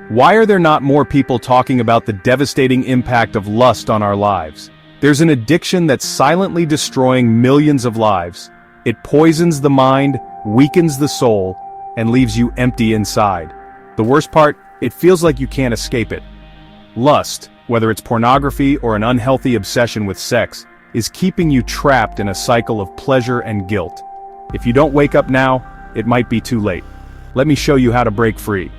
Why are there not more people talking about the devastating impact of lust on our lives? There's an addiction that's silently destroying millions of lives. It poisons the mind, weakens the soul, and leaves you empty inside. The worst part, it feels like you can't escape it. Lust, whether it's pornography or an unhealthy obsession with sex, is keeping you trapped in a cycle of pleasure and guilt. If you don't wake up now, it might be too late. Let me show you how to break free.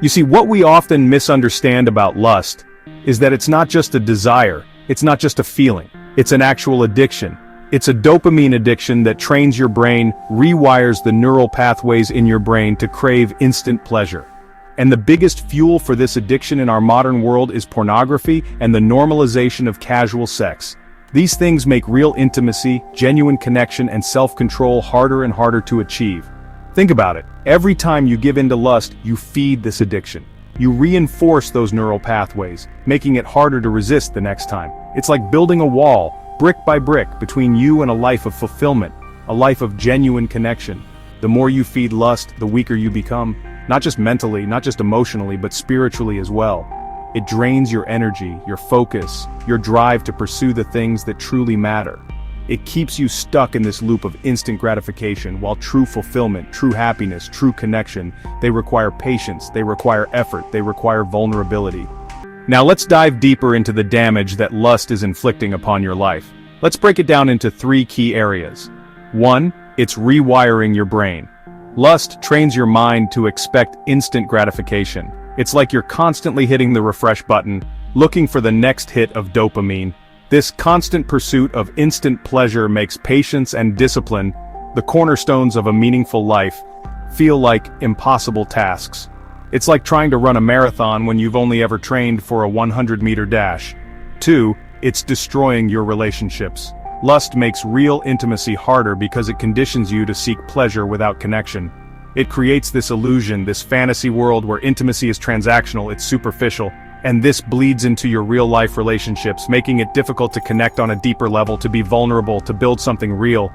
You see, what we often misunderstand about lust is that it's not just a desire, it's not just a feeling, it's an actual addiction. It's a dopamine addiction that trains your brain, rewires the neural pathways in your brain to crave instant pleasure. And the biggest fuel for this addiction in our modern world is pornography and the normalization of casual sex. These things make real intimacy, genuine connection, and self-control harder and harder to achieve. Think about it. Every time you give in to lust, you feed this addiction. You reinforce those neural pathways, making it harder to resist the next time. It's like building a wall, brick by brick, between you and a life of fulfillment, a life of genuine connection. The more you feed lust, the weaker you become, not just mentally, not just emotionally, but spiritually as well. It drains your energy, your focus, your drive to pursue the things that truly matter. It keeps you stuck in this loop of instant gratification, while true fulfillment, true happiness, true connection, they require patience, they require effort, they require vulnerability. Now let's dive deeper into the damage that lust is inflicting upon your life. Let's break it down into 3 key areas. 1. It's rewiring your brain. Lust trains your mind to expect instant gratification. It's like you're constantly hitting the refresh button, looking for the next hit of dopamine. This constant pursuit of instant pleasure makes patience and discipline, the cornerstones of a meaningful life, feel like impossible tasks. It's like trying to run a marathon when you've only ever trained for a 100-meter dash. 2. It's destroying your relationships. Lust makes real intimacy harder because it conditions you to seek pleasure without connection. It creates this illusion, this fantasy world where intimacy is transactional, it's superficial, and this bleeds into your real-life relationships, making it difficult to connect on a deeper level, to be vulnerable, to build something real.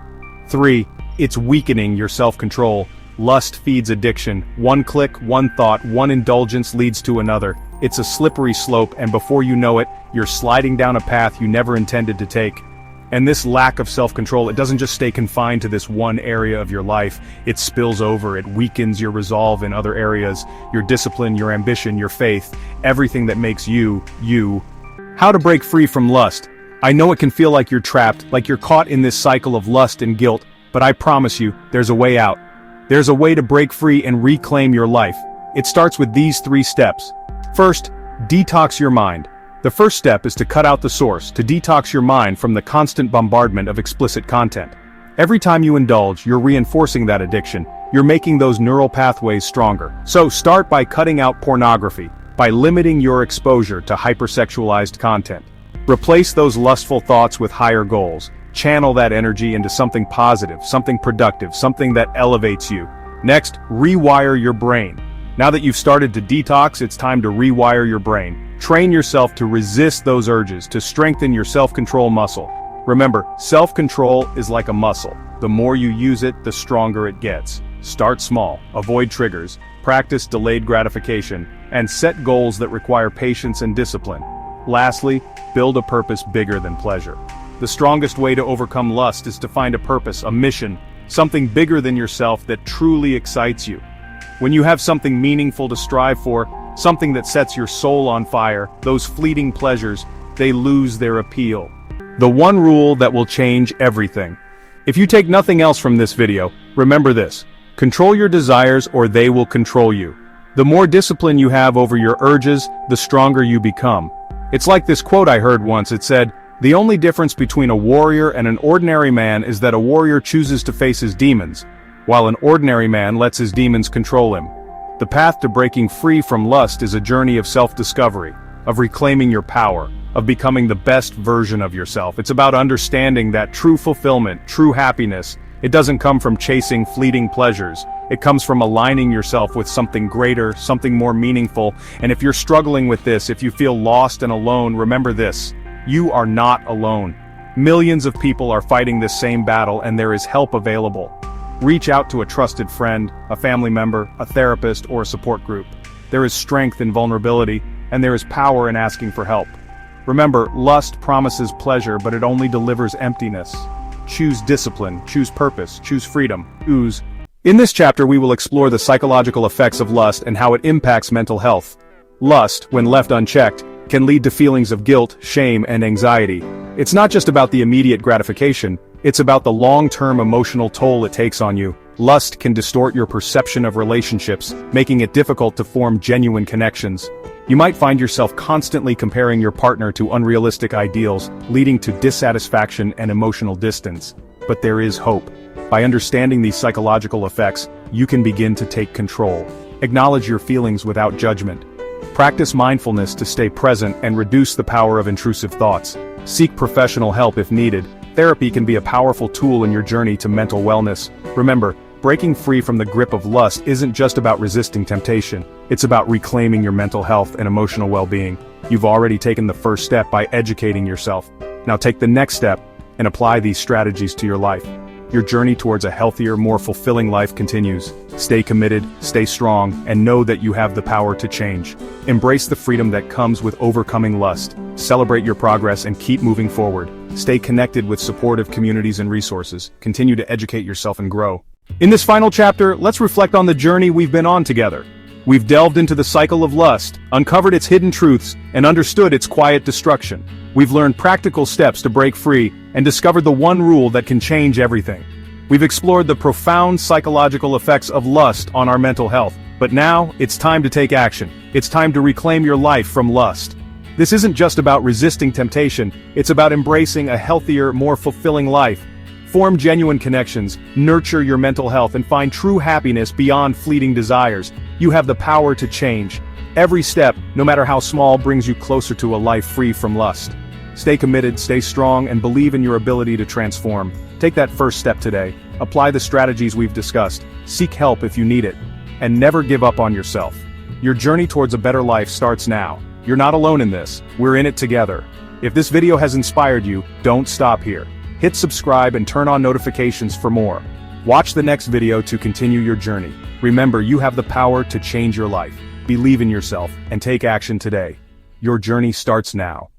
3. It's weakening your self-control. Lust feeds addiction. One click, one thought, one indulgence leads to another. It's a slippery slope, and before you know it, you're sliding down a path you never intended to take. And this lack of self-control, it doesn't just stay confined to this one area of your life, it spills over, it weakens your resolve in other areas, your discipline, your ambition, your faith, everything that makes you, you. How to break free from lust? I know it can feel like you're trapped, like you're caught in this cycle of lust and guilt, but I promise you, there's a way out. There's a way to break free and reclaim your life. It starts with these 3 steps. First, detox your mind. The first step is to cut out the source, to detox your mind from the constant bombardment of explicit content. Every time you indulge, you're reinforcing that addiction. You're making those neural pathways stronger. So start by cutting out pornography, by limiting your exposure to hypersexualized content. Replace those lustful thoughts with higher goals. Channel that energy into something positive, something productive, something that elevates you. Next, rewire your brain. Now that you've started to detox, it's time to rewire your brain. Train yourself to resist those urges, to strengthen your self-control muscle. Remember, self-control is like a muscle. The more you use it, the stronger it gets. Start small, avoid triggers, practice delayed gratification, and set goals that require patience and discipline. Lastly, build a purpose bigger than pleasure. The strongest way to overcome lust is to find a purpose, a mission, something bigger than yourself that truly excites you. When you have something meaningful to strive for, something that sets your soul on fire, those fleeting pleasures, they lose their appeal. The one rule that will change everything. If you take nothing else from this video, remember this: control your desires or they will control you. The more discipline you have over your urges, the stronger you become. It's like this quote I heard once. It said, "The only difference between a warrior and an ordinary man is that a warrior chooses to face his demons, while an ordinary man lets his demons control him." The path to breaking free from lust is a journey of self-discovery, of reclaiming your power, of becoming the best version of yourself. It's about understanding that true fulfillment, true happiness, it doesn't come from chasing fleeting pleasures. It comes from aligning yourself with something greater, something more meaningful. And if you're struggling with this, if you feel lost and alone, remember this: you are not alone. Millions of people are fighting this same battle, and there is help available. Reach out to a trusted friend, a family member, a therapist, or a support group. there is strength in vulnerability, and there is power in asking for help. Remember, lust promises pleasure, but it only delivers emptiness. Choose discipline, choose purpose, choose freedom, choose. In this chapter we will explore the psychological effects of lust and how it impacts mental health. Lust, when left unchecked, can lead to feelings of guilt, shame, and anxiety. It's not just about the immediate gratification, it's about the long-term emotional toll it takes on you. Lust can distort your perception of relationships, making it difficult to form genuine connections. You might find yourself constantly comparing your partner to unrealistic ideals, leading to dissatisfaction and emotional distance. But there is hope. By understanding these psychological effects, you can begin to take control. Acknowledge your feelings without judgment. Practice mindfulness to stay present and reduce the power of intrusive thoughts. Seek professional help if needed. Therapy can be a powerful tool in your journey to mental wellness. Remember, breaking free from the grip of lust isn't just about resisting temptation, it's about reclaiming your mental health and emotional well-being. You've already taken the first step by educating yourself. Now take the next step and apply these strategies to your life. Your journey towards a healthier, more fulfilling life continues. Stay committed, stay strong, and know that you have the power to change. Embrace the freedom that comes with overcoming lust. Celebrate your progress and keep moving forward. Stay connected with supportive communities and resources. Continue to educate yourself and grow. In this final chapter, let's reflect on the journey we've been on together. We've delved into the cycle of lust, uncovered its hidden truths, and understood its quiet destruction. We've learned practical steps to break free and discovered the one rule that can change everything. We've explored the profound psychological effects of lust on our mental health. But now, it's time to take action. It's time to reclaim your life from lust. This isn't just about resisting temptation, it's about embracing a healthier, more fulfilling life. Form genuine connections, nurture your mental health, and find true happiness beyond fleeting desires. You have the power to change. Every step, no matter how small, brings you closer to a life free from lust. Stay committed, stay strong, and believe in your ability to transform. Take that first step today. Apply the strategies we've discussed. Seek help if you need it. And never give up on yourself. Your journey towards a better life starts now. You're not alone in this. We're in it together. If this video has inspired you, don't stop here. Hit subscribe and turn on notifications for more. Watch the next video to continue your journey. Remember, you have the power to change your life. Believe in yourself and take action today. Your journey starts now.